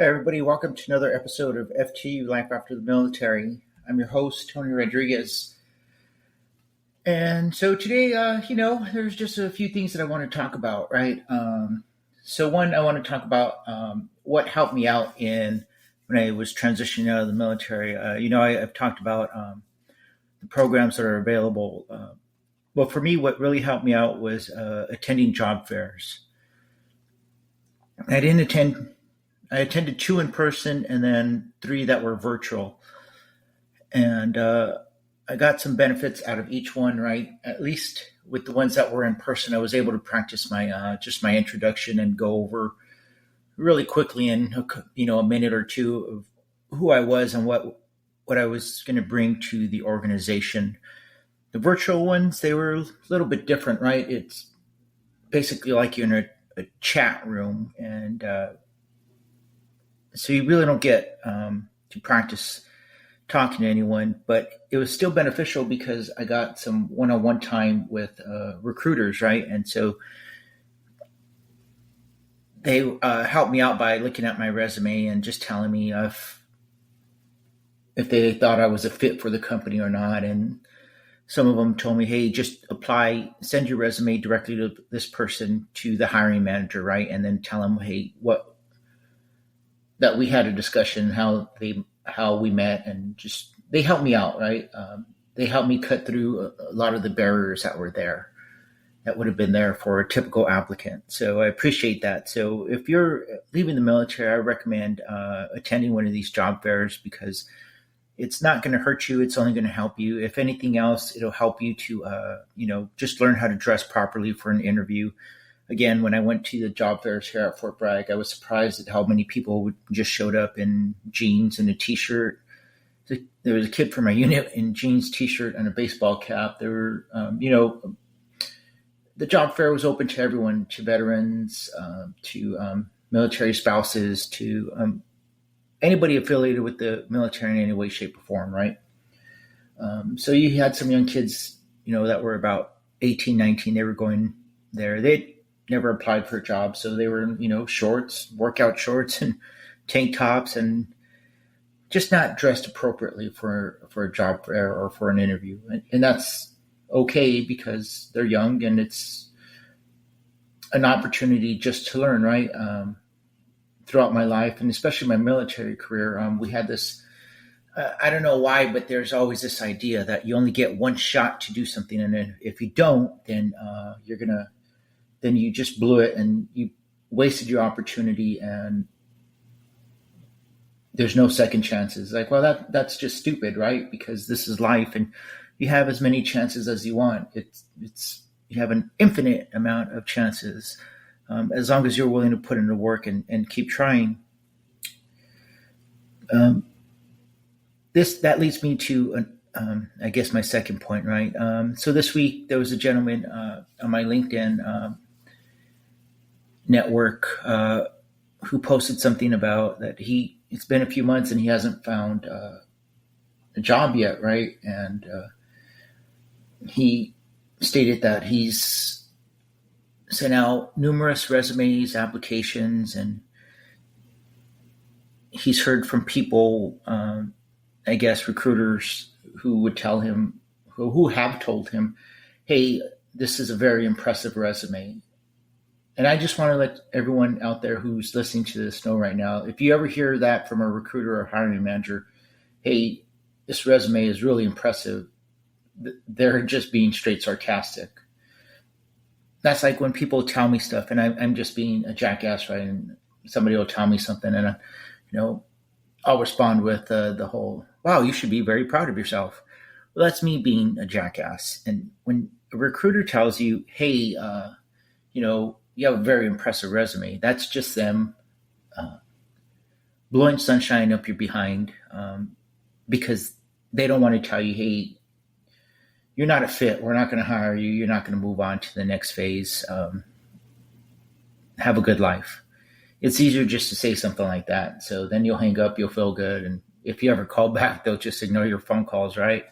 Hey, everybody, welcome to another episode of FTU Life After the Military. I'm your host, Tony Rodriguez. And so today, there's just a few things that I want to talk about, right? One, I want to talk about what helped me out when I was transitioning out of the military. I've talked about the programs that are available. Well, for me, what really helped me out was attending job fairs. I didn't attend I attended two in person and then three that were virtual. And I got some benefits out of each one, right? At least with the ones that were in person, I was able to practice my just my introduction and go over really quickly in a minute or two of who I was and what I was going to bring to the organization. The virtual ones, they were a little bit different, right? It's basically like you're in a chat room, and so you really don't get to practice talking to anyone, but it was still beneficial because I got some one-on-one time with recruiters, right? And so they helped me out by looking at my resume and just telling me if they thought I was a fit for the company or not. And some of them told me, hey, just apply, send your resume directly to this person, to the hiring manager, right? And then tell them, hey, that we had a discussion, how we met, and just they helped me out, right? They helped me cut through a lot of the barriers that were there, that would have been there for a typical applicant. So I appreciate that. So if you're leaving the military, I recommend attending one of these job fairs because it's not going to hurt you. It's only going to help you. If anything else, it'll help you to, just learn how to dress properly for an interview. Again, when I went to the job fairs here at Fort Bragg, I was surprised at how many people just showed up in jeans and a T-shirt. There was a kid from my unit in jeans, T-shirt, and a baseball cap. There were, the job fair was open to everyone, to veterans, to military spouses, to anybody affiliated with the military in any way, shape, or form, right? So you had some young kids, that were about 18, 19. They were going there. They never applied for a job, so they were shorts, workout shorts, and tank tops, and just not dressed appropriately for a job fair or for an interview. And that's okay because they're young and it's an opportunity just to learn, right? Throughout my life, and especially my military career, we had this, I don't know why, but there's always this idea that you only get one shot to do something, and if you don't, then then you just blew it and you wasted your opportunity, and there's no second chances. Like, well, that's just stupid, right? Because this is life, and you have as many chances as you want. You have an infinite amount of chances, as long as you're willing to put in the work and keep trying. That leads me to I guess my second point, right? So this week there was a gentleman on my LinkedIn network who posted something about that it's been a few months and he hasn't found a job yet, right? And he stated that he's sent out numerous resumes, applications, and he's heard from people, I guess recruiters, who would tell him, who have told him, hey, this is a very impressive resume. And I just want to let everyone out there who's listening to this know right now, if you ever hear that from a recruiter or hiring manager, hey, this resume is really impressive, they're just being straight sarcastic. That's like when people tell me stuff and I'm just being a jackass, right? And somebody will tell me something and, I'll respond with the whole, wow, you should be very proud of yourself. Well, that's me being a jackass. And when a recruiter tells you, hey, you have a very impressive resume, that's just them blowing sunshine up your behind, because they don't want to tell you, hey, you're not a fit. We're not going to hire you. You're not going to move on to the next phase. Have a good life. It's easier just to say something like that. So then you'll hang up, you'll feel good. And if you ever call back, they'll just ignore your phone calls, right?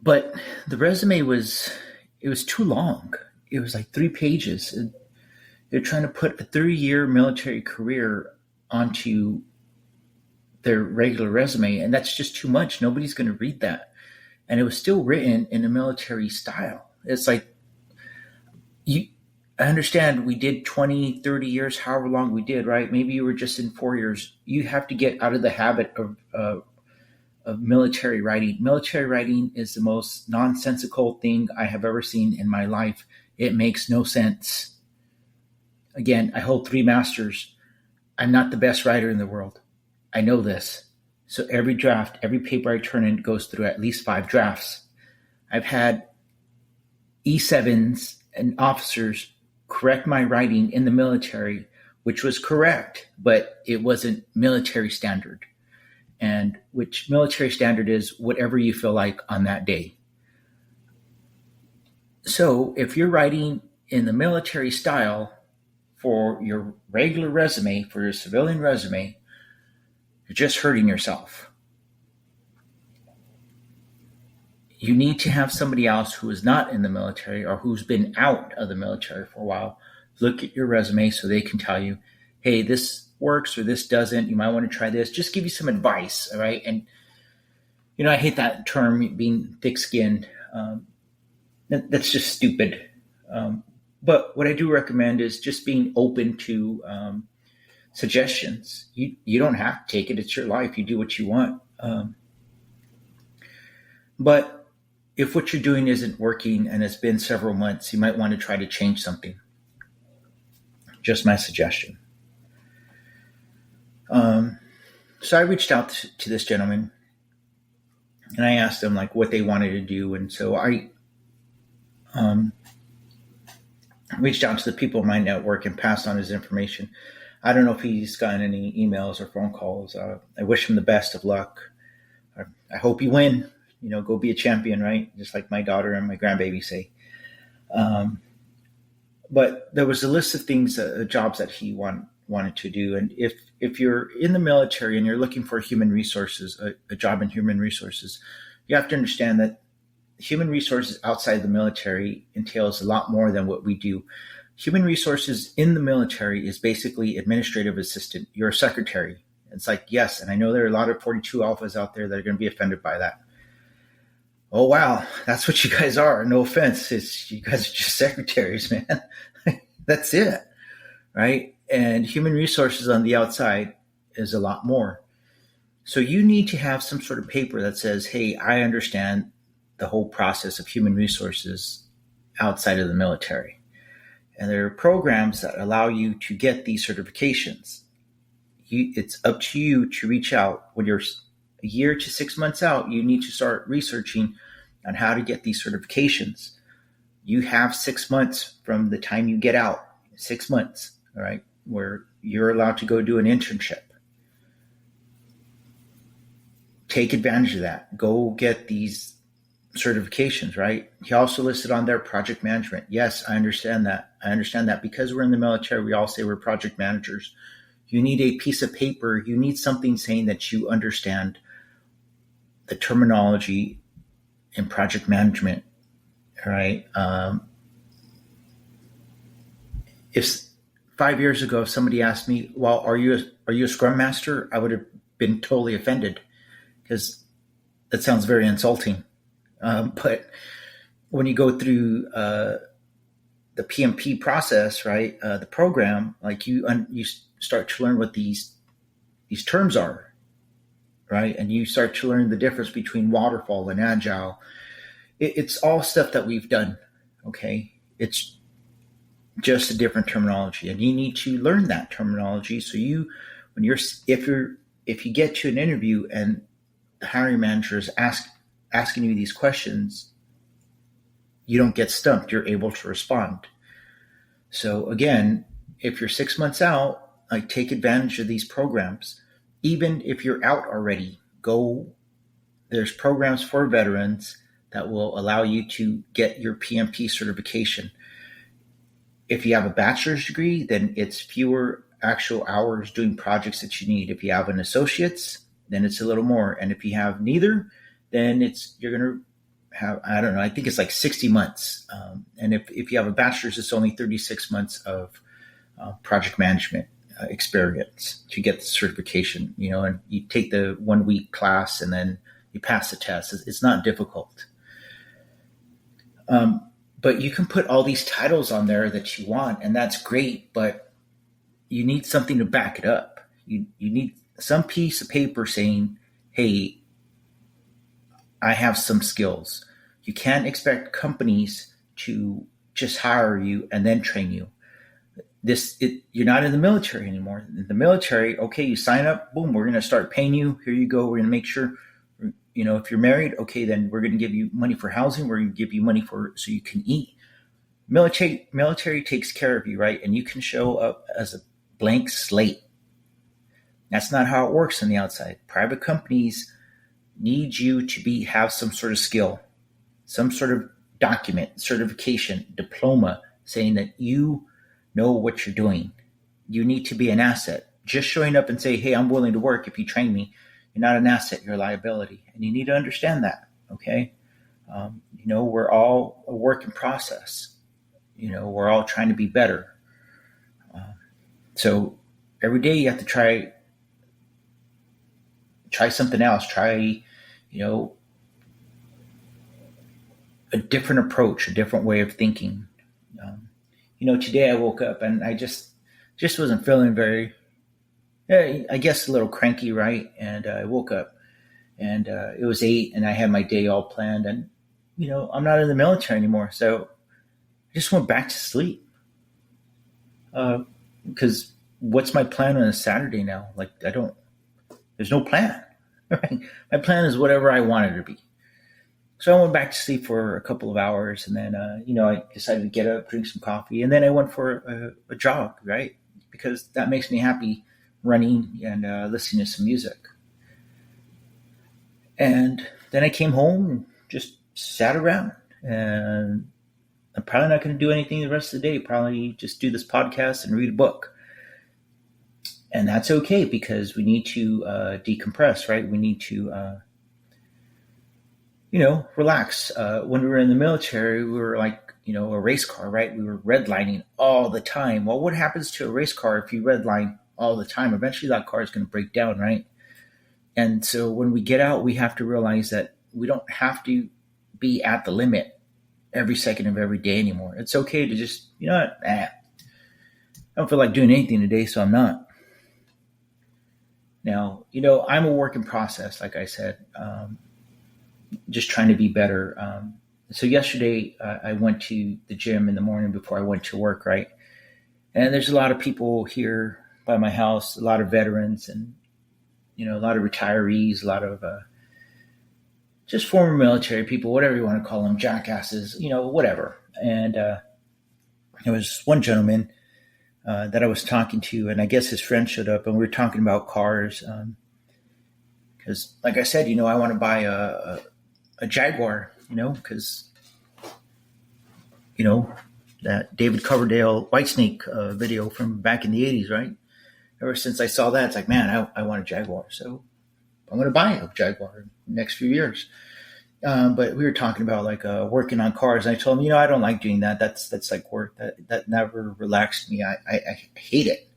But the resume was too long. It was like 3 pages. They're trying to put a 30-year military career onto their regular resume, and that's just too much. Nobody's going to read that. And it was still written in a military style. It's like, I understand we did 20, 30 years, however long we did, right? Maybe you were just in 4 years. You have to get out of the habit of military writing. Military writing is the most nonsensical thing I have ever seen in my life. It makes no sense. Again, I hold 3 masters. I'm not the best writer in the world. I know this. So every draft, every paper I turn in goes through at least 5 drafts. I've had E7s and officers correct my writing in the military, which was correct, but it wasn't military standard. And which military standard is whatever you feel like on that day. So if you're writing in the military style for your regular resume, for your civilian resume, you're just hurting yourself. You need to have somebody else who is not in the military or who's been out of the military for a while look at your resume so they can tell you, hey, this works or this doesn't. You might want to try this. Just give you some advice, all right? And, I hate that term, being thick-skinned. That's just stupid. But what I do recommend is just being open to suggestions. You don't have to take it. It's your life. You do what you want. But if what you're doing isn't working and it's been several months, you might want to try to change something. Just my suggestion. So I reached out to this gentleman and I asked them like what they wanted to do. And so I reached out to the people in my network and passed on his information. I don't know if he's gotten any emails or phone calls. I wish him the best of luck. I hope you win. Go be a champion, right? Just like my daughter and my grandbaby say. But there was a list of things, jobs that he wanted to do. And if you're in the military and you're looking for human resources, a job in human resources, you have to understand that human resources outside the military entails a lot more than what we do. Human resources in the military is basically administrative assistant. You're a secretary. It's like, yes, and I know there are a lot of 42 alphas out there that are going to be offended by that. Oh, wow, that's what you guys are. No offense. You guys are just secretaries, man. That's it, right? And human resources on the outside is a lot more. So you need to have some sort of paper that says, hey, I understand the whole process of human resources outside of the military. And there are programs that allow you to get these certifications. It's up to you to reach out. When you're a year to 6 months out, you need to start researching on how to get these certifications. You have 6 months from the time you get out, 6 months, all right, where you're allowed to go do an internship. Take advantage of that. Go get these certifications, right? He also listed on there project management. Yes, I understand that. Because we're in the military, we all say we're project managers. You need a piece of paper. You need something saying that you understand the terminology in project management, right? If 5 years ago, if somebody asked me, well, are you a scrum master? I would have been totally offended because that sounds very insulting. But when you go through the PMP process, right, the program, like you start to learn what these terms are, right? And you start to learn the difference between waterfall and agile. It's all stuff that we've done, okay? It's just a different terminology, and you need to learn that terminology. So if you get to an interview and the hiring manager is asking you these questions, you don't get stumped. You're able to respond. So again, if you're 6 months out, like take advantage of these programs. Even if you're out already, there's programs for veterans that will allow you to get your PMP certification. If you have a bachelor's degree, then it's fewer actual hours doing projects that you need. If you have an associate's, then it's a little more. And if you have neither, then you're going to have, I don't know, I think it's like 60 months. And if you have a bachelor's, it's only 36 months of project management experience to get the certification, and you take the 1 week class and then you pass the test. It's not difficult. But you can put all these titles on there that you want, and that's great, but you need something to back it up. You need some piece of paper saying, hey, I have some skills. You can't expect companies to just hire you and then train you. You're not in the military anymore. In the military, okay, you sign up, boom, we're going to start paying you. Here you go. We're going to make sure, if you're married, okay, then we're going to give you money for housing. We're going to give you money so you can eat. Military takes care of you, right? And you can show up as a blank slate. That's not how it works on the outside. Private companies need you to have some sort of skill, some sort of document, certification, diploma saying that you know what you're doing. You need to be an asset. Just showing up and say, hey, I'm willing to work if you train me, you're not an asset, you're a liability. And you need to understand that, okay? We're all a work in process. We're all trying to be better. So every day you have to try something else. Try, a different approach, a different way of thinking. Today I woke up and I just wasn't feeling very, I guess a little cranky, right? And I woke up and it was 8 and I had my day all planned, and, I'm not in the military anymore. So I just went back to sleep. Because what's my plan on a Saturday now? Like, there's no plan. Right? My plan is whatever I want it to be. So I went back to sleep for a couple of hours, and then, I decided to get up, drink some coffee, and then I went for a jog, right? Because that makes me happy, running and listening to some music. And then I came home and just sat around, and I'm probably not going to do anything the rest of the day. Probably just do this podcast and read a book. And that's okay, because we need to decompress, right? We need to relax. When we were in the military, we were like, a race car, right? We were redlining all the time. Well, what happens to a race car if you redline all the time? Eventually that car is going to break down, right? And so when we get out, we have to realize that we don't have to be at the limit every second of every day anymore. It's okay to just, I don't feel like doing anything today, so I'm not. Now, I'm a work in process, like I said. Just trying to be better. So yesterday I went to the gym in the morning before I went to work, right? And there's a lot of people here by my house, a lot of veterans and, a lot of retirees, a lot of just former military people, whatever you want to call them, jackasses, whatever. And there was one gentleman that I was talking to, and I guess his friend showed up, and we were talking about cars. Because like I said, I want to buy a Jaguar, because, that David Coverdale Whitesnake video from back in the 80s, right? Ever since I saw that, it's like, man, I want a Jaguar. So I'm going to buy a Jaguar in the next few years. But we were talking about like working on cars. And I told him, I don't like doing that. That's like work that never relaxed me. I hate it.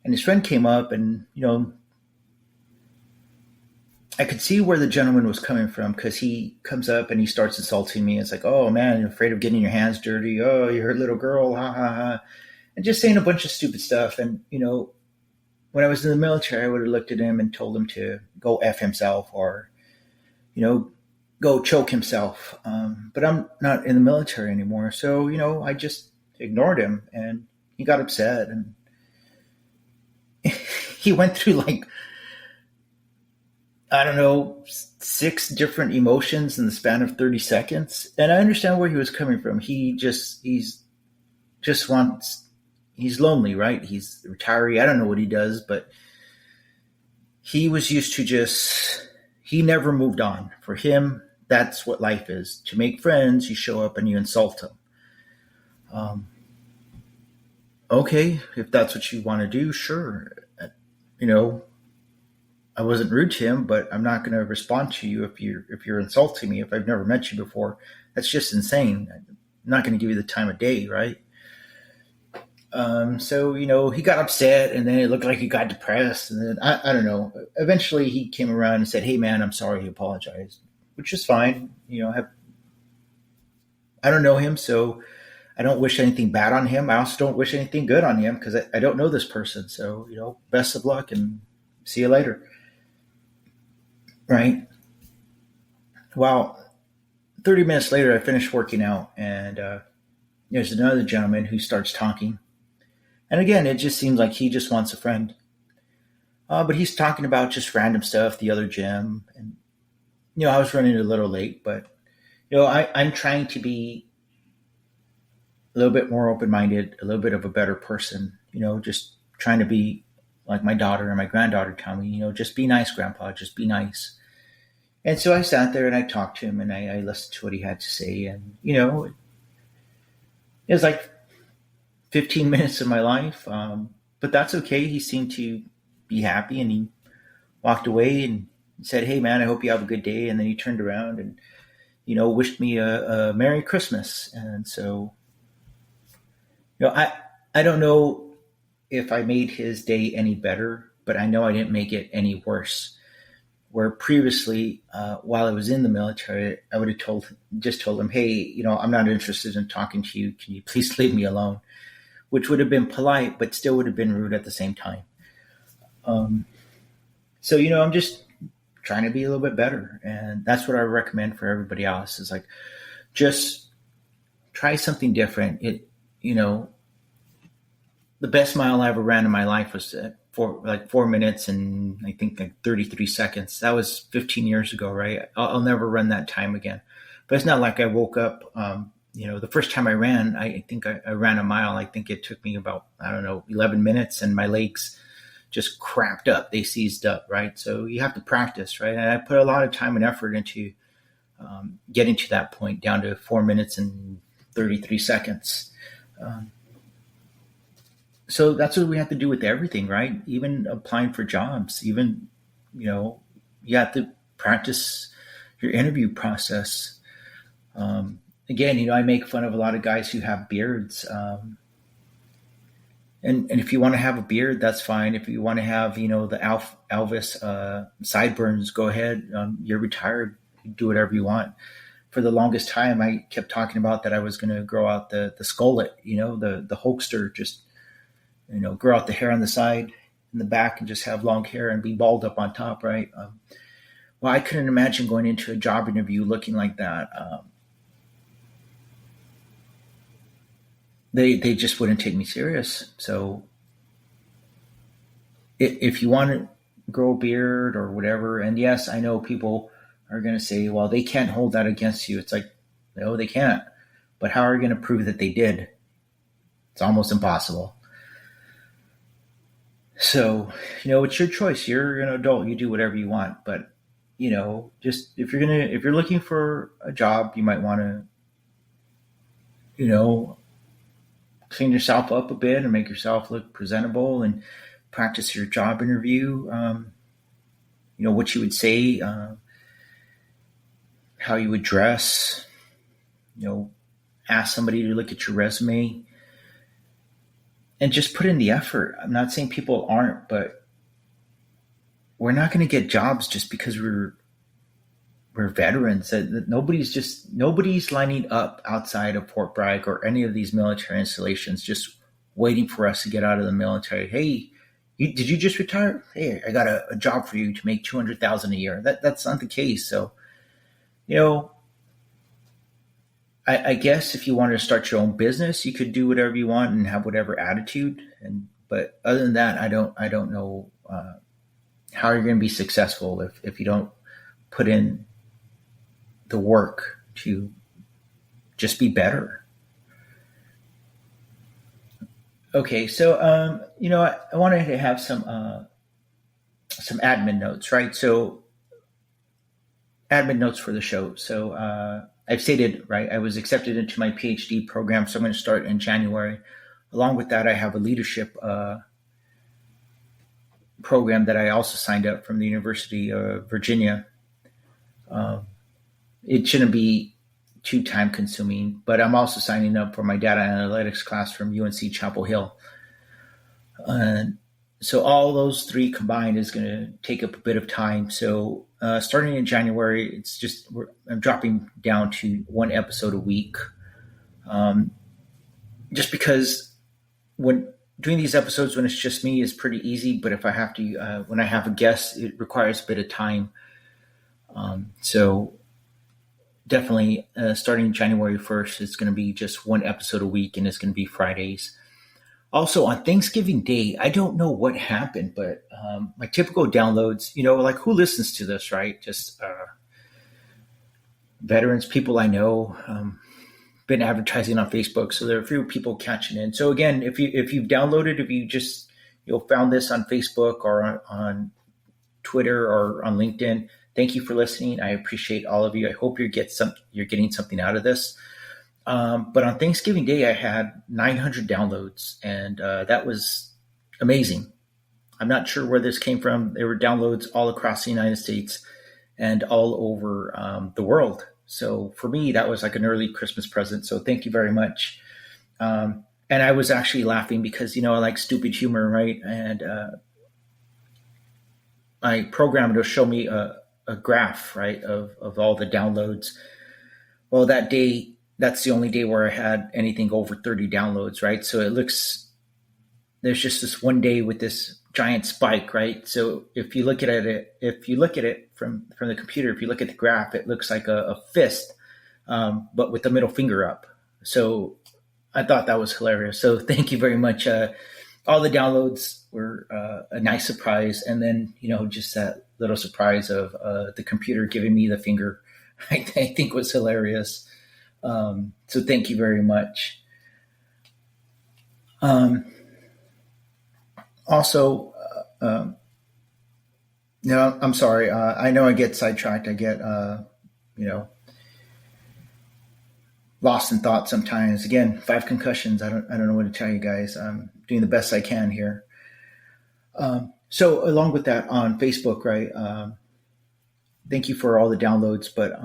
And his friend came up and, I could see where the gentleman was coming from, because he comes up and he starts insulting me. It's like, oh man, you're afraid of getting your hands dirty. Oh, you're a little girl. Ha ha ha. And just saying a bunch of stupid stuff. And, when I was in the military, I would have looked at him and told him to go F himself, or, go choke himself. But I'm not in the military anymore. So, I just ignored him, and he got upset, and he went through like, I don't know, 6 different emotions in the span of 30 seconds. And I understand where he was coming from. He's lonely, right? He's a retiree. I don't know what he does, but he was used to he never moved on. For him, that's what life is. To make friends, you show up and you insult them. Okay, if that's what you want to do, sure. I wasn't rude to him, but I'm not going to respond to you if you're insulting me. If I've never met you before, that's just insane. I'm not going to give you the time of day, right? So, he got upset and then it looked like he got depressed. And then I don't know. Eventually he came around and said, "Hey man, I'm sorry." He apologized, which is fine. I don't know him, so I don't wish anything bad on him. I also don't wish anything good on him because I don't know this person. So, best of luck and see you later. Right. Well, 30 minutes later, I finished working out and there's another gentleman who starts talking. And again, it just seems like he just wants a friend. But he's talking about just random stuff, the other gym. And, I was running a little late, but, I'm trying to be a little bit more open-minded, a little bit of a better person, just trying to be like my daughter and my granddaughter tell me, just be nice, Grandpa, just be nice. And so I sat there and I talked to him and I listened to what he had to say. And, it was like 15 minutes of my life. But that's okay. He seemed to be happy and he walked away and said, "Hey man, I hope you have a good day." And then he turned around and, wished me a Merry Christmas. And so, I don't know if I made his day any better, but I know I didn't make it any worse. Where previously, while I was in the military, I would have told him, "Hey, I'm not interested in talking to you. Can you please leave me alone?" Which would have been polite, but still would have been rude at the same time. So, I'm just trying to be a little bit better. And that's what I recommend for everybody else is like, just try something different. The best mile I ever ran in my life was for 4 minutes and I think like 33 seconds. That was 15 years ago, right? I'll never run that time again. But it's not like I woke up, the first time I ran, I think I ran a mile. I think it took me about, 11 minutes and my legs just cramped up. They seized up, right? So you have to practice, right? And I put a lot of time and effort into getting to that point down to 4 minutes and 33 seconds. So that's what we have to do with everything, right? Even applying for jobs, even, you have to practice your interview process. Again, I make fun of a lot of guys who have beards. And if you want to have a beard, that's fine. If you want to have, the Elvis sideburns, go ahead. You're retired. You do whatever you want. For the longest time, I kept talking about that I was going to grow out the skullet, the Hulkster, just, grow out the hair on the side and the back and just have long hair and be bald up on top, right? Well, I couldn't imagine going into a job interview looking like that. They just wouldn't take me serious. So if you want to grow a beard or whatever, and yes, I know people are going to say, well, they can't hold that against you. It's like, no, they can't. But how are you going to prove that they did? It's almost impossible. So, it's your choice. You're an adult. You do whatever you want. But, just if you're looking for a job, you might want to, clean yourself up a bit and make yourself look presentable and practice your job interview. What you would say, how you would dress, ask somebody to look at your resume and just put in the effort. I'm not saying people aren't, but we're not going to get jobs just because we're veterans. Nobody's lining up outside of Fort Bragg or any of these military installations just waiting for us to get out of the military. Hey, did you just retire? Hey, I got a job for you to make $200,000 a year. That's not the case. So, I guess if you wanted to start your own business, you could do whatever you want and have whatever attitude. But other than that, I don't know how you're going to be successful if you don't put in the work to just be better. Okay, so I wanted to have some admin notes, right? So admin notes for the show. So I've stated, right, I was accepted into my PhD program, so I'm going to start in January. Along with that, I have a leadership program that I also signed up from the University of Virginia. It shouldn't be too time consuming. But I'm also signing up for my data analytics class from UNC Chapel Hill. And so all those three combined is going to take up a bit of time. So starting in January, I'm dropping down to one episode a week. Just because when doing these episodes when it's just me is pretty easy, but if I have to, when I have a guest, it requires a bit of time. So definitely starting January 1st, it's going to be just one episode a week, and it's going to be Fridays. Also on Thanksgiving Day, I don't know what happened, but my typical downloads, like who listens to this, right? Just veterans, people I know, been advertising on Facebook, so there are a few people catching in. So again, if you've downloaded, if you just found this on Facebook or on Twitter or on LinkedIn, thank you for listening. I appreciate all of you. I hope you're getting something out of this. But on Thanksgiving Day, I had 900 downloads, and that was amazing. I'm not sure where this came from. There were downloads all across the United States and all over the world. So for me, that was like an early Christmas present. So thank you very much. And I was actually laughing because, I like stupid humor, right? And my program will show me a graph, right, of all the downloads. Well, that day, that's the only day where I had anything over 30 downloads, right? So there's just this one day with this giant spike, right? So if you look at it from the computer, if you look at the graph, it looks like a fist, but with the middle finger up. So I thought that was hilarious. So thank you very much. All the downloads were a nice surprise. And then, just that little surprise of the computer giving me the finger, I think was hilarious. So thank you very much. Also, I'm sorry. I know I get sidetracked. I get, lost in thought sometimes. Again, 5 concussions. I don't know what to tell you guys. I'm doing the best I can here. So along with that on Facebook, right? Thank you for all the downloads, but,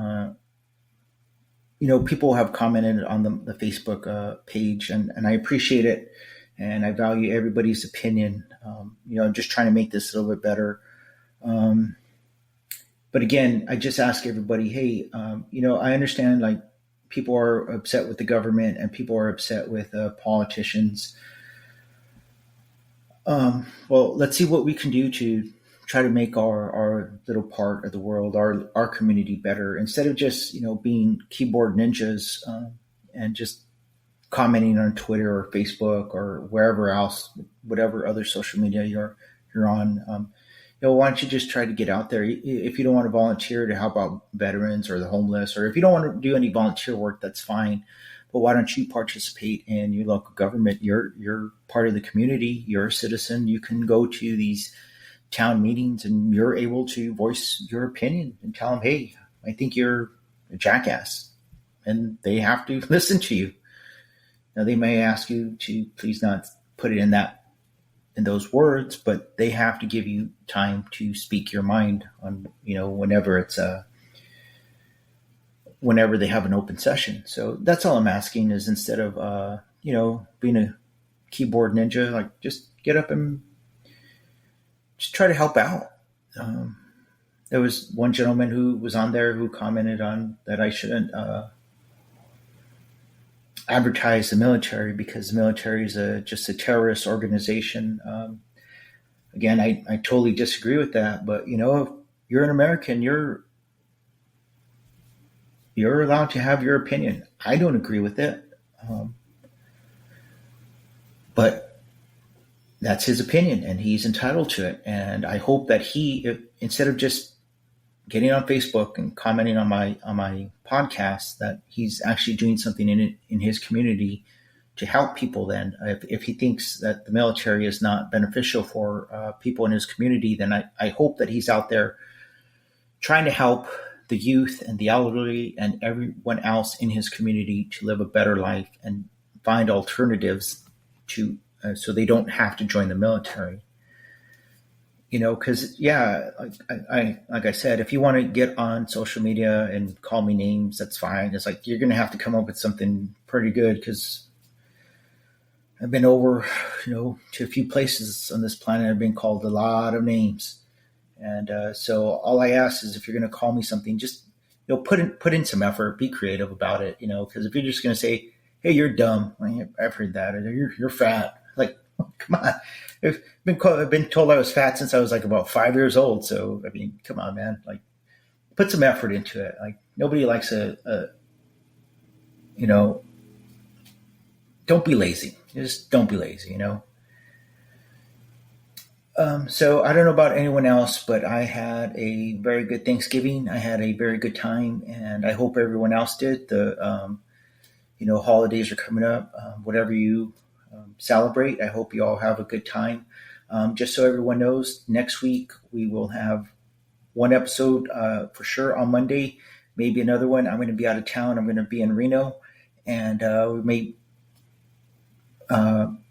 people have commented on the Facebook page, and I appreciate it. And I value everybody's opinion. I'm just trying to make this a little bit better. But again, I just ask everybody, hey, I understand like people are upset with the government and people are upset with politicians. Well, let's see what we can do to try to make our little part of the world, our community better, instead of just, being keyboard ninjas and just commenting on Twitter or Facebook or wherever else, whatever other social media you're on. Why don't you just try to get out there? If you don't want to volunteer to help out veterans or the homeless, or if you don't want to do any volunteer work, that's fine. But why don't you participate in your local government? You're part of the community. You're a citizen. You can go to these town meetings and you're able to voice your opinion and tell them, hey, I think you're a jackass. And they have to listen to you. Now, they may ask you to please not put it in those words, but they have to give you time to speak your mind on, whenever they have an open session. So that's all I'm asking is, instead of, being a keyboard ninja, like just get up and just try to help out. There was one gentleman who was on there who commented on that I shouldn't, advertise the military because the military is just a terrorist organization. Again, I totally disagree with that. But if you're an American, you're allowed to have your opinion. I don't agree with it, but that's his opinion, and he's entitled to it. And I hope that instead of just getting on Facebook and commenting on my podcast, that he's actually doing something in his community to help people. Then if he thinks that the military is not beneficial for people in his community, then I hope that he's out there trying to help the youth and the elderly and everyone else in his community to live a better life and find alternatives to so they don't have to join the military. because like I said, if you want to get on social media and call me names, that's fine. It's like you're going to have to come up with something pretty good because I've been over, to a few places on this planet. I've been called a lot of names, and so all I ask is if you're going to call me something, just put in some effort, be creative about it. Because if you're just going to say, "Hey, you're dumb," I've heard that, or "You're fat," like, come on. I've been told I was fat since I was like about 5 years old. So I mean, come on, man. Like, put some effort into it. Like, nobody likes you know, don't be lazy. Just don't be lazy. So I don't know about anyone else, but I had a very good Thanksgiving. I had a very good time, and I hope everyone else did. The holidays are coming up. Whatever you celebrate, I hope you all have a good time. Just so everyone knows, next week we will have one episode for sure on Monday, maybe another one. I'm going to be out of town. I'm going to be in Reno, and we may.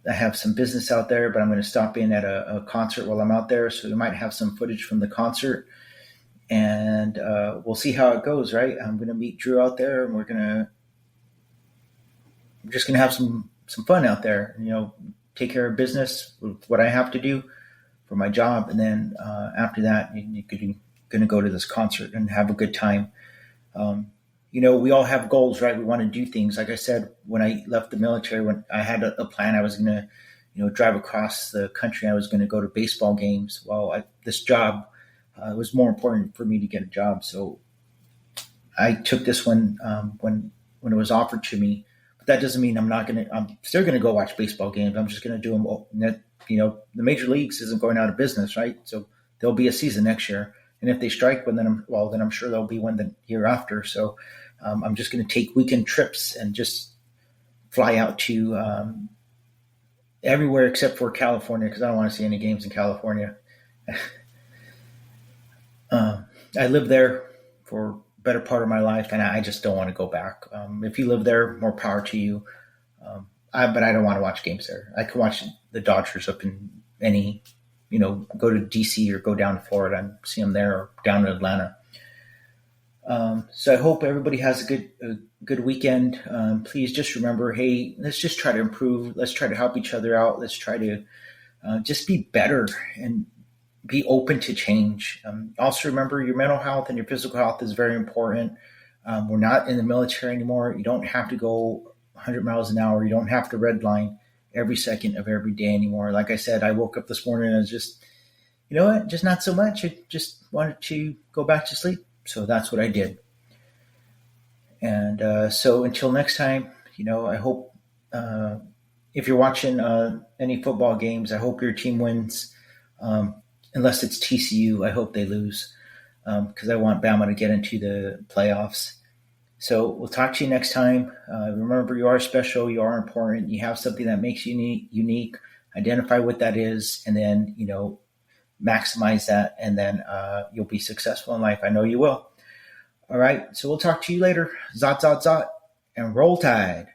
I have some business out there, but I'm going to stop in at a concert while I'm out there, so we might have some footage from the concert, and we'll see how it goes. Right? I'm going to meet Drew out there, and we're just going to have some fun out there. Take care of business with what I have to do for my job, and then after that, you're going to go to this concert and have a good time. We all have goals, right? We want to do things. Like I said, when I left the military, when I had a plan, I was going to, drive across the country. I was going to go to baseball games. Well, this job it was more important for me to get a job, so I took this one when it was offered to me. But that doesn't mean I'm still going to go watch baseball games. I'm just going to do them. The major leagues isn't going out of business, right? So there'll be a season next year. And if they strike, then I'm sure there'll be one the year after. So I'm just going to take weekend trips and just fly out to everywhere except for California, because I don't want to see any games in California. I lived there for a better part of my life, and I just don't want to go back. If you live there, more power to you. But I don't want to watch games there. I can watch the Dodgers up in any, go to DC or go down to Florida and see them there, or down to Atlanta. So I hope everybody has a good weekend. Please just remember, hey, let's just try to improve. Let's try to help each other out. Let's try to just be better and be open to change. Also remember, your mental health and your physical health is very important. We're not in the military anymore. You don't have to go 100 miles an hour. You don't have to redline every second of every day anymore. Like I said, I woke up this morning and I was just, just not so much. I just wanted to go back to sleep. So that's what I did. And so until next time, I hope if you're watching any football games, I hope your team wins. Unless it's TCU, I hope they lose, because I want Bama to get into the playoffs. So we'll talk to you next time. Remember, you are special. You are important. You have something that makes you unique. Identify what that is, and then, maximize that, and then you'll be successful in life. I know you will. All right. So we'll talk to you later. Zot, zot, zot, and roll tide.